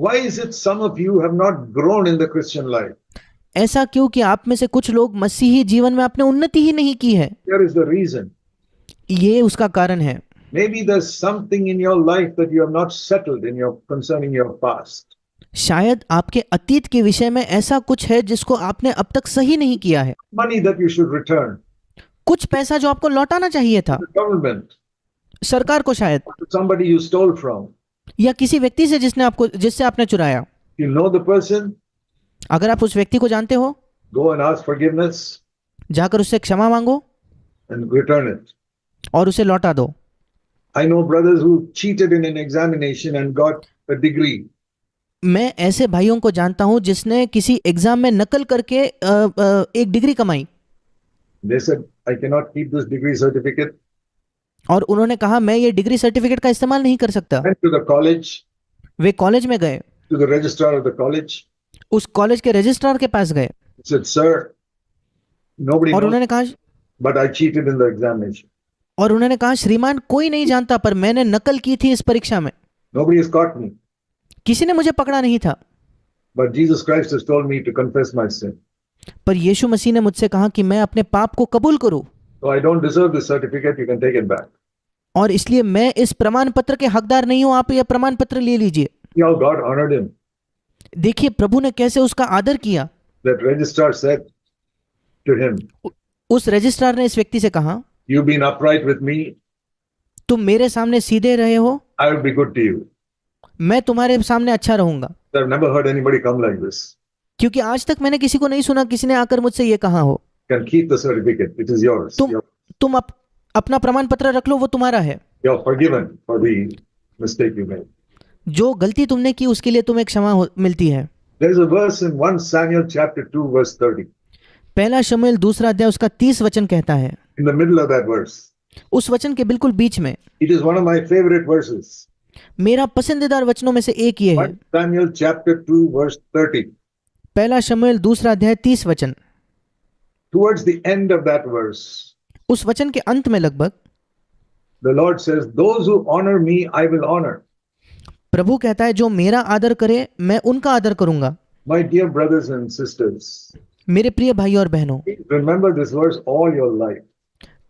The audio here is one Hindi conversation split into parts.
Why is it some of you have not grown in the Christian life? ऐसा क्यों कि आप में से कुछ लोग मसीही जीवन में आपने उन्नति ही नहीं की है? Here is the reason. ये उसका कारण है। Maybe there's something in your life that you have not settled in your concerning your past. शायद आपके अतीत के विषय में ऐसा कुछ है जिसको आपने अब तक सही नहीं किया है। Money that you should return कुछ पैसा जो आपको लौटाना चाहिए था to the government, सरकार को, शायद, to somebody you stole from. या किसी व्यक्ति से जिससे आपने चुराया। You know the person, अगर आप उस व्यक्ति को जानते हो, go and ask forgiveness जाकर उससे क्षमा मांगो and return it. और उसे लौटा दो। I know brothers who cheated in an examination and got a degree. मैं ऐसे भाइयों को जानता हूं जिसने किसी एग्जाम में नकल करके एक डिग्री कमाई, They said, I cannot keep this degree certificate. और उन्होंने कहा मैं ये डिग्री सर्टिफिकेट का इस्तेमाल नहीं कर सकता। Went to the college, way college में गए, to the registrar of the college. उस कॉलेज के रजिस्ट्रार के पास गए Said, sir, nobody और knows, उन्होंने कहा but I cheated in the examination. श्रीमान, कोई नहीं जानता पर मैंने नकल की थी इस परीक्षा में, Nobody has caught me. किसी ने मुझे पकड़ा नहीं था। But Jesus Christ has told me to confess my sin. पर यीशु मसीह ने मुझसे कहा कि मैं अपने पाप को कबूल करूं, So I don't deserve this certificate. You can take it back. और इसलिए मैं इस प्रमाण पत्र के हकदार नहीं हूं, आप यह प्रमाण पत्र ले लीजिए। See how God honored him. देखिए प्रभु ने कैसे उसका आदर किया। That registrar said to him, उस रजिस्ट्रार ने इस व्यक्ति से कहा, you've been upright with me. तुम मेरे सामने सीधे रहे हो, I will be good to you. मैं तुम्हारे सामने अच्छा रहूंगा। I've never heard anybody come like this. क्योंकि आज तक मैंने किसी को नहीं सुना किसी ने आकर मुझसे ये कहा हो, You can keep the certificate. It is yours. तुम अपना प्रमाण पत्र रख लो, वो तुम्हारा है। You're forgiven for the mistake you made. जो गलती तुमने की उसके लिए तुम्हें क्षमा मिलती है। There is a verse in 1 Samuel chapter 2 verse 30. पहला शमूएल 2 अध्याय उसका 30 वचन कहता है। In the middle of that verse. उस वचन के बिल्कुल बीच में। It is one of my favorite verses. मेरा पसंदीदार वचनों में से एक ये है। 1 Samuel chapter 2 verse 30. पहला शमूएल 2 अध्याय 30 वचन। Towards the end of that verse, उस वचन के अंत में लगभग, the Lord says, those who honor me, I will honor. प्रभु कहता है जो मेरा आदर करे मैं उनका आदर करूंगा। My dear brothers and sisters, मेरे प्रिय भाई और बहनों, remember this verse all your life.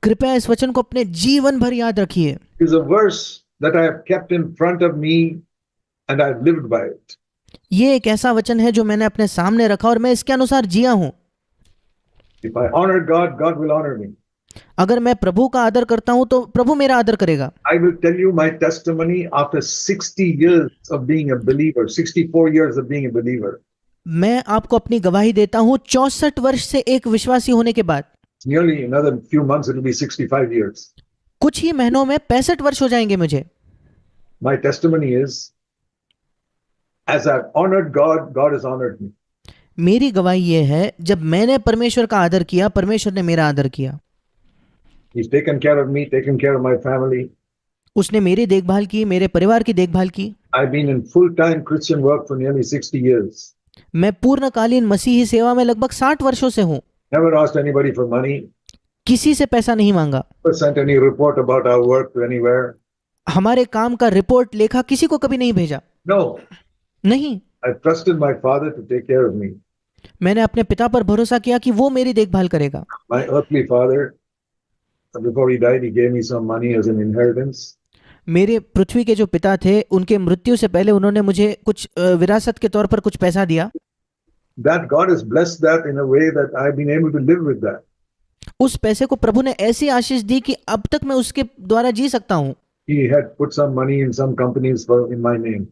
कृपया इस वचन को अपने जीवन भर याद रखिए। It is a verse that I have kept in front of me and I have lived by it. ये एक ऐसा वचन है जो मैंने अपने सामने रखा और मैं इसके अनुसार जिया हूं। If I honor God, God will honor me. अगर मैं प्रभु का आदर करता हूं तो प्रभु मेरा आदर करेगा। I will tell you my testimony after 60 years of being a believer, 64 years of being a believer. मैं आपको अपनी गवाही देता हूं 64 वर्ष से एक विश्वासी होने के बाद। Nearly another few months it will be 65 years. कुछ ही महीनों में 65 वर्ष हो जाएंगे मुझे। My testimony is, as I've honored God, God has honored me. मेरी गवाही ये है जब मैंने परमेश्वर का आदर किया परमेश्वर ने मेरा आदर किया। He's taken care of me, taken care of my family. उसने मेरी देखभाल की, मेरे परिवार की देखभाल की। I've been in full-time Christian work for nearly 60 years. मैं पूर्णकालीन मसीही सेवा में लगभग 60 वर्षों से हूँ। Never asked anybody for money. किसी से पैसा नहीं मांगा। Never sent any report about our work to anywhere. हमारे काम का रिपोर्ट लेखा किसी को कभी नहीं भेजा। No. नहीं। I trusted my father to take care of me. मैंने अपने पिता पर भरोसा किया कि वो मेरी देखभाल करेगा। My earthly father, before he died, he gave me some money as an inheritance. मेरे पृथ्वी के जो पिता थे उनके मृत्यु से पहले उन्होंने मुझे कुछ विरासत के तौर पर कुछ पैसा दिया। That God has blessed that in a way that I've been able to live with that. उस पैसे को प्रभु ने ऐसी आशीष दी कि अब तक मैं उसके द्वारा जी सकता हूँ। He had put some money in some companies in my name.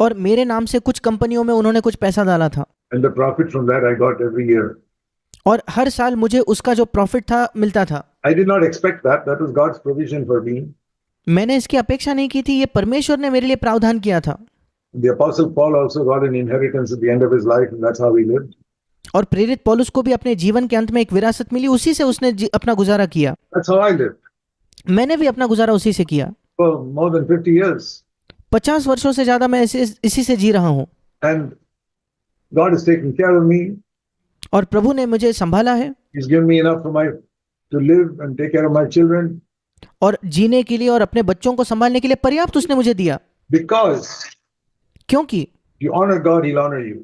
और मेरे नाम से कुछ कंपनियों में उन्होंने कुछ पैसा डाला था। And the profit from that I got every year. और हर साल मुझे उसका जो प्रॉफिट था मिलता था। I did not expect that. That was God's provision for me. मैंने इसकी अपेक्षा नहीं की थी, ये परमेश्वर ने मेरे लिए प्रावधान किया था। The Apostle Paul also got an inheritance at the end of his life, and that's how he lived. और प्रेरित पौलुस को भी अपने जीवन के अंत में एक विरासत मिली, उसी से उसने अपना गुजारा किया। That's how I lived. मैंने भी अपना गुजारा उसी से किया। For more than 50 years. 50 वर्षों से ज्यादा मैं इसी से जी रहा हूँ। And God has taken care of me. और प्रभु ने मुझे संभाला है। He's given me enough to live and take care of my children. और जीने के लिए और अपने बच्चों को संभालने के लिए पर्याप्त उसने मुझे दिया। Because क्योंकि You honor God, He'll honor you.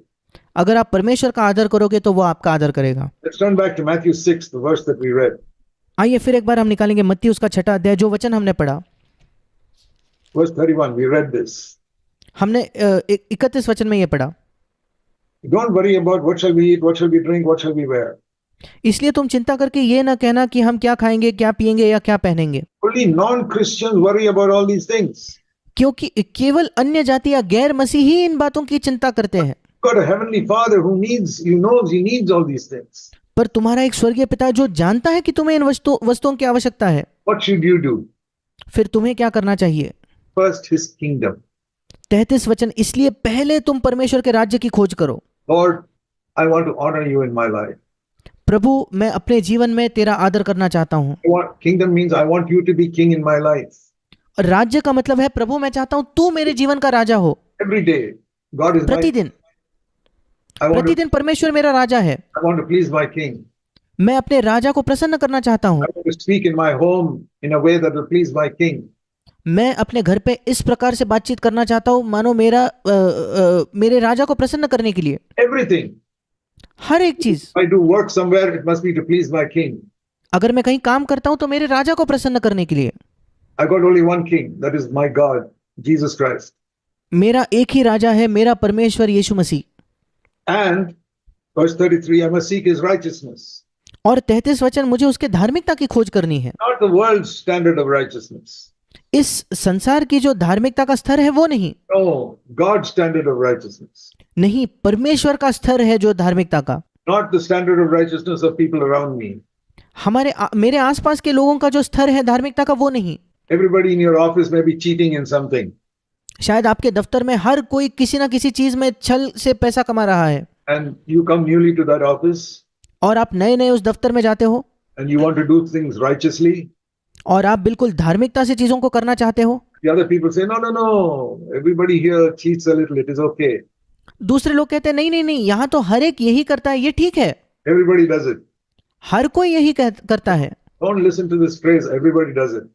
अगर आप परमेश्वर का आदर करोगे तो वो आपका आदर करेगा। Let's turn back to Matthew 6, the verse that we read. आइए फिर एक बार हम निकालेंगे मत्ती उसका 6वां अध्याय, जो वचन हमने पढ़ा। Verse 31, we read this. हमने 31 वचन में ये पढ़ा, Don't worry about what shall we eat, what shall we drink, what shall we wear. इसलिए तुम चिंता करके ये ना कहना कि हम क्या खाएंगे, क्या पिएंगे या क्या पहनेंगे, Only non-Christians worry about all these things. क्योंकि केवल अन्य जाति या गैर मसीही इन बातों की चिंता करते हैं। Got a heavenly Father who knows he needs all these things. पर तुम्हारा एक स्वर्गीय पिता जो जानता है कि तुम्हें इन वस्तुओं की आवश्यकता है, What should you do? फिर तुम्हें क्या करना चाहिए? First, His kingdom. 33 वचन, इसलिए पहले तुम परमेश्वर के राज्य की खोज करो। Lord, I want to honor you in my life. प्रभु, मैं अपने जीवन में तेरा आदर करना चाहता हूँ। Kingdom means I want you to be king in my life. और राज्य का मतलब है प्रभु मैं चाहता हूँ तू मेरे जीवन का राजा हो। Every day, God is my. प्रतिदिन परमेश्वर मेरा राजा है। I want to please my king. मैं अपने राजा को प्रसन्न करना चाहता हूँ। I want to speak in my home in a way that will please my king. मैं अपने घर पे इस प्रकार से बातचीत करना चाहता हूँ मानो मेरे राजा को प्रसन्न करने के लिए। Everything. हर एक चीज। I do work somewhere, it must be to please my king. अगर मैं कहीं काम करता हूँ तो मेरे राजा को प्रसन्न करने के लिए। I got only one king, that is my God, Jesus Christ. मेरा एक ही राजा है, मेरा परमेश्वर यीशु मसीह। And verse 33, I must seek his righteousness. और 33 वचन, मुझे उसके धार्मिकता की खोज करनी है। Not the world's standard of righteousness. इस संसार की जो धार्मिकता का स्तर है वो नहीं। No, God's standard of righteousness. नहीं, परमेश्वर का स्तर है जो धार्मिकता का। Not the standard of righteousness of people around me. मेरे आसपास के लोगों का जो स्तर है धार्मिकता का वो नहीं। Everybody in your office may be cheating in something. शायद आपके दफ्तर में हर कोई किसी ना किसी चीज में छल से पैसा कमा रहा है। And you come newly to that office. और आप नए नए उस दफ्तर में जाते हो। And you want to do things righteously. और आप बिल्कुल धार्मिकता से चीजों को करना चाहते हो। The other people say, no, everybody here cheats a little, it is okay. दूसरे लोग कहते हैं नहीं, यहाँ तो हर एक यही करता है, ये ठीक है। Everybody does it. हर कोई यही करता है। Don't listen to this phrase, everybody does it.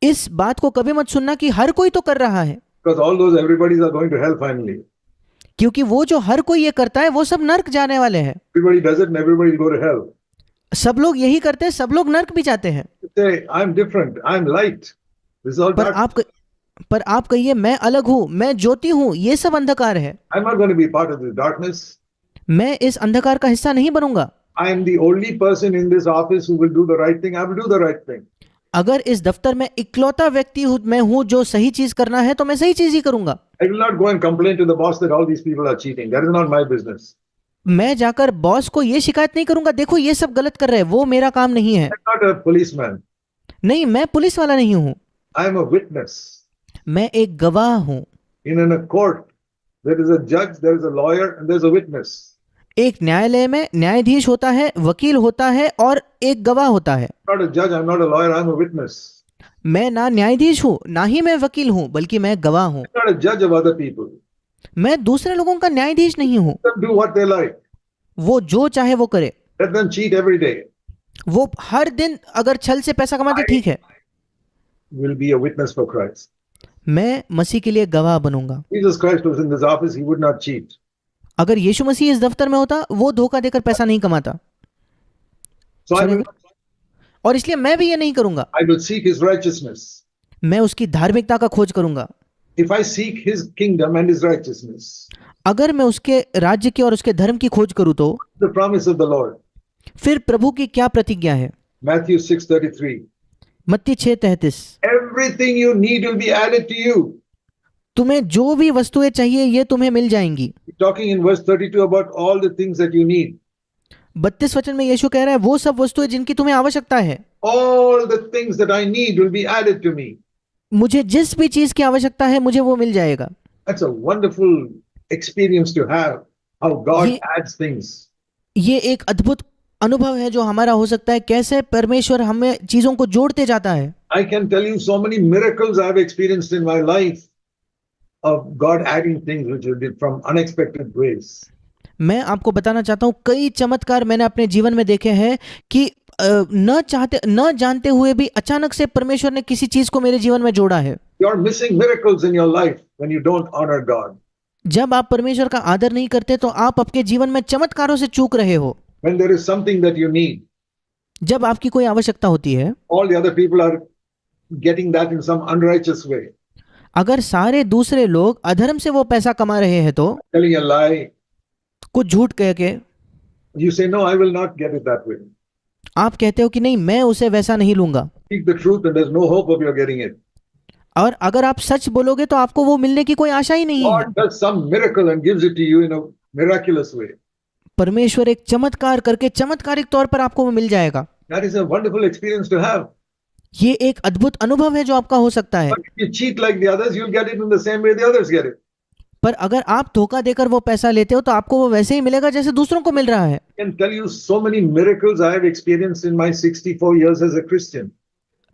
इस बात को कभी मत सुनना कि हर कोई तो कर रहा है। Because all those everybody's are going to hell finally. क्योंकि वो जो हर कोई ये करता है वो सब नर्क जाने वाले हैं। Everybody does it and everybody will go to hell. सब लोग यही करते हैं, सब लोग नर्क भी जाते हैं। Say, I'm different, I'm light. This is all dark. पर आप कहिए मैं अलग हूँ, मैं ज्योति हूँ, ये सब अंधकार है। I'm not going to be part of this darkness. मैं इस अंधकार का हिस्सा नहीं बनूंगा। I am the only person in this office who will do the right thing. I will do the right thing. अगर इस दफ्तर में इकलौता व्यक्ति मैं हूं जो सही चीज करना है तो मैं सही चीज ही करूंगा। I will not go and complain to the boss that all these people are cheating. That is not my business. मैं जाकर बॉस को ये शिकायत नहीं करूंगा, देखो ये सब गलत कर रहे हैं, वो मेरा काम नहीं है। I'm not a policeman. नहीं, मैं पुलिस वाला नहीं हूं। I am a witness. मैं एक गवाह हूं। In a court, there is a judge, there is a lawyer, and there is a witness. एक न्यायालय में न्यायाधीश होता है, वकील होता है और एक गवाह होता है। Not a judge, I'm not a lawyer, I'm a witness. मैं ना न्यायाधीश हूं, ना ही मैं वकील हूं, बल्कि मैं गवाह हूं। I'm not a judge of other people. मैं दूसरे लोगों का न्यायाधीश नहीं हूं। Let them do what they like. वो जो चाहे वो करे। Let them cheat every day. वो हर दिन अगर छल से पैसा कमाते ठीक है। Will be a witness for Christ. मैं मसीह के लिए गवाह बनूंगा। Jesus Christ was in this office, he would not cheat. अगर यीशु मसीह इस दफ्तर में होता वो धोखा देकर पैसा नहीं कमाता। और इसलिए मैं भी ये नहीं करूंगा। I will seek his righteousness. मैं उसकी धार्मिकता का खोज करूंगा। If I seek his kingdom and his righteousness. अगर मैं उसके राज्य की और उसके धर्म की खोज करूं तो The promise of the Lord. फिर प्रभु की क्या प्रतिज्ञा है? Matthew 6:33. मत्ती 6:33। Everything you need will be added to you. तुम्हें जो भी वस्तुएं चाहिए ये तुम्हें मिल जाएंगी। Talking in verse 32 about all the things that you need. 32 वचन में यीशु कह रहा है वो सब वस्तुएं जिनकी तुम्हें आवश्यकता है। All the things that I need will be added to me. मुझे जिस भी चीज की आवश्यकता है मुझे वो मिल जाएगा। That's a wonderful experience to have, how God adds things. ये एक अद्भुत अनुभव है जो हमारा हो सकता है, कैसे परमेश्वर हमें चीजों को जोड़ते जाता है। I can tell you so many miracles I have experienced in my life of God adding things which He did from unexpected ways. मैं आपको बताना चाहता हूँ कई चमत्कार मैंने अपने जीवन में देखे हैं कि न जानते हुए भी अचानक से परमेश्वर ने किसी चीज को मेरे जीवन में जोड़ा है। You are missing miracles in your life when you don't honor God. जब आप परमेश्वर का आदर नहीं करते तो आप आपके जीवन में चमत्कारों से चूक रहे हो। When there is something that you need, जब आपकी कोई आवश्यकता होती है, all the other people are getting that in some unrighteous way, अगर सारे दूसरे लोग अधर्म से वो पैसा कमा रहे हैं तो telling a lie, कुछ झूठ कह के you say, no, I will not get it that way. आप कहते हो कि नहीं, मैं उसे वैसा नहीं लूंगा। Speak the truth and there's no hope of your getting it. और अगर आप सच बोलोगे तो आपको वो मिलने की कोई आशा ही नहीं है। God does some miracle and gives it to you in a miraculous way. परमेश्वर एक चमत्कार करके चमत्कारिक तौर पर आपको वो मिल जाएगा। That is a wonderful experience to have. ये एक अद्भुत अनुभव है जो आपका हो सकता है। But if you cheat like the others, you'll get it in the same way the others get it. पर अगर आप धोखा देकर वो पैसा लेते हो तो आपको वो वैसे ही मिलेगा जैसे दूसरों को मिल रहा है। I can tell you so many miracles I have experienced in my 64 years as a Christian.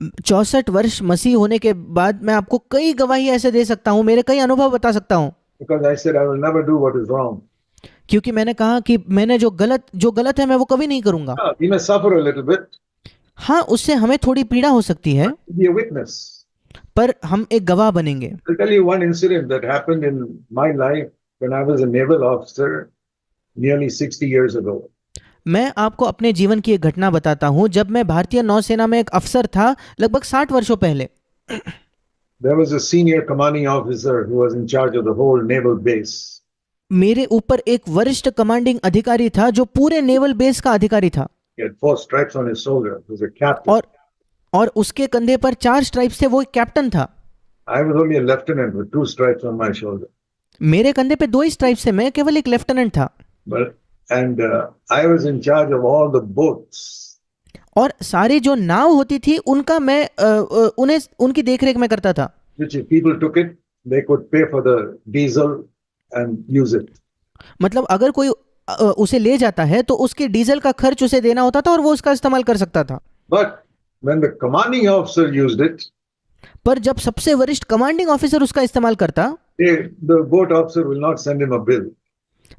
64 वर्ष मसीह होने के बाद मैं आपको कई गवाही ऐसे दे सकता हूँ, मेरे कई अनुभव बता सकता हूँ। Because I said I will never do what is wrong. क्योंकि मैंने कहा कि मैंने जो गलत है मैं वो कभी नहीं करूंगा। We may suffer a little bit, हाँ, उससे हमें थोड़ी पीड़ा हो सकती है, be a witness. पर हम एक गवाह बनेंगे। I'll tell you one incident that happened in my life when I was a naval officer nearly 60 years ago. मैं आपको अपने जीवन की एक घटना बताता हूँ। जब मैं भारतीय नौसेना में एक अफसर था लगभग 60 वर्षों पहले, There was a senior commanding officer who was in charge of the whole naval base. मेरे ऊपर एक वरिष्ठ कमांडिंग अधिकारी था जो पूरे नेवल बेस का अधिकारी था। He had 4 stripes on his shoulder. He was a captain. और उसके कंधे पर 4 स्ट्राइप्स थे, वो एक कैप्टन था। I was only a lieutenant with 2 stripes on my shoulder. मेरे कंधे पे 2 ही स्ट्राइप्स थे, मैं केवल एक लेफ्टिनेंट था। I was in charge of all the boats. और सारी जो नाव होती थी उनका मैं उन्हें उनकी देखरेख में करता था। Which if people took it, they could pay for the diesel and use it. मतलब अगर कोई उसे ले जाता है तो उसके डीजल का खर्च उसे देना होता था और वो उसका इस्तेमाल कर सकता था। But when the commanding officer used it, पर जब सबसे वरिष्ठ कमांडिंग ऑफिसर उसका इस्तेमाल करता, the boat officer will not send him a bill.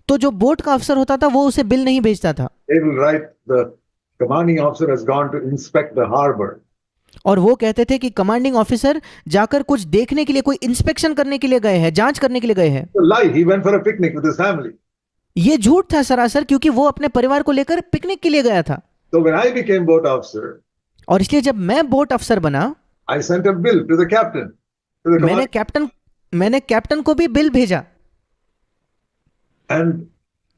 तो जो बोट का अफसर होता था वो उसे बिल नहीं भेजता था। They will write the commanding officer has gone to inspect the harbor. और वो कहते थे कि कमांडिंग ऑफिसर जाकर कुछ देखने के लिए, कोई इंस्पेक्शन करने के लिए गए हैं, जांच करने के लिए गए हैं। So lie, he went for a picnic with his family. ये झूठ था सरासर, क्योंकि वो अपने परिवार को लेकर पिकनिक के लिए गया था। So when I became boat officer, और इसलिए जब मैं बोट अफसर बना, I sent a bill to the captain. To the मैंने कैप्टन को भी बिल भेजा। And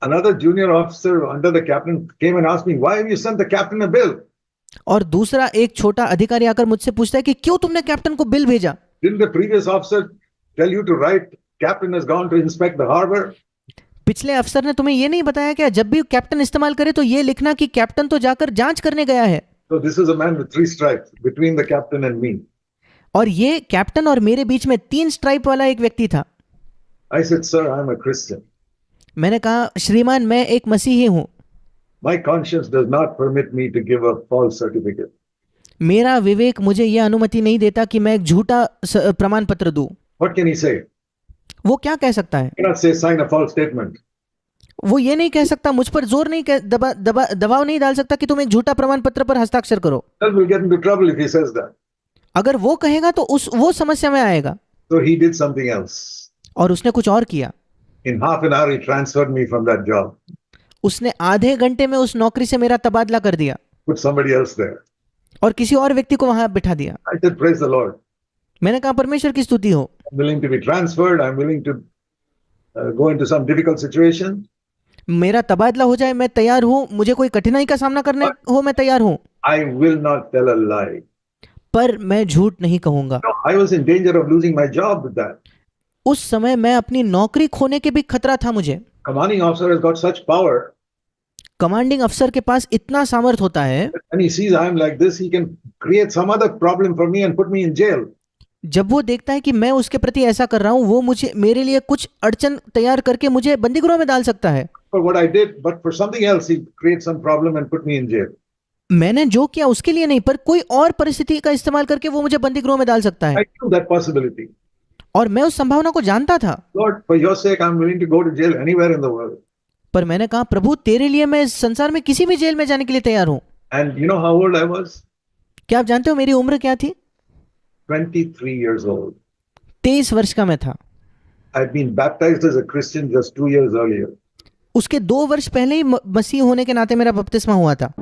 another junior officer under the captain came and asked me, why have you sent the captain a bill? और दूसरा एक छोटा अधिकारी आकर मुझसे पूछता है कि क्यों तुमने कैप्टन को बिल भेजा? Didn't the previous officer tell you to write, captain has gone to inspect the harbor? पिछले अफसर ने तुम्हें ये नहीं बताया क्या, जब भी कैप्टन इस्तेमाल करे तो ये लिखना कि कैप्टन तो जाकर जांच करने गया है। So this is a man with 3 stripes between the captain and me. और ये कैप्टन और मेरे बीच में 3 स्ट्राइप वाला एक व्यक्ति था। I said, sir, I'm a Christian. मैंने कहा, श्रीमान मैं एक मसीही हूँ। My conscience does not permit me to give a false certificate. मेरा विवेक मुझे यह अनुमति नहीं देता कि मैं एक झूठा प्रमाण पत्र दूं। What can he say? वो क्या कह सकता है? He cannot say sign a false statement. वो ये नहीं कह सकता, मुझ पर जोर नहीं दबाव नहीं डाल सकता कि तुम एक झूठा प्रमाण पत्र पर हस्ताक्षर करो। That will get into trouble if he says that. अगर वो कहेगा तो वो समस्या में आएगा। So he did something else. और उसने कुछ और किया। In half an hour he transferred me from that job. उसने आधे घंटे में उस नौकरी से मेरा तबादला कर दिया। Put somebody else there. और किसी और व्यक्ति को वहां बिठा दिया। I said, praise the Lord. मैंने कहा, परमेश्वर की स्तुति हो। I'm willing to be transferred. I'm willing to go into some difficult situation. मेरा तबादला हो जाए, मैं तैयार हूं। मुझे कोई कठिनाई का सामना करने हो, मैं तैयार हूं। I will not tell a lie. पर मैं झूठ नहीं कहूंगा। No, I was in danger of losing my job with that. उस समय मैं अपनी नौकरी खोने के भी खतरा था मुझे। Commanding officer has got such power. Commanding अफसर के पास इतना सामर्थ होता है, When he sees I'm like this, he can create some other problem for me and put me in jail. जब वो देखता है कि मैं उसके प्रति ऐसा कर रहा हूं, वो मेरे लिए कुछ अड़चन तैयार करके मुझे बंदीगृह में डाल सकता है। For what I did, but for something else, he creates some problem and put me in jail. मैंने जो किया उसके लिए नहीं, पर कोई और परिस्थिति का इस्तेमाल करके वो मुझे बंदीगृह में डाल सकता है। I knew that possibility. और मैं उस संभावना को जानता था। Lord, for your sake, I'm willing to go to jail anywhere in the world. पर मैंने कहा, प्रभु तेरे लिए मैं इस संसार में किसी भी जेल में जाने के लिए तैयार हूं। And you know how old I was? क्या आप जानते हो मेरी उम्र क्या थी? 23 years old. 23 वर्ष का मैं था। I'd been baptized as a Christian just 2 years earlier. उसके 2 वर्ष पहले ही मसीह होने के नाते मेरा बपतिस्मा हुआ था।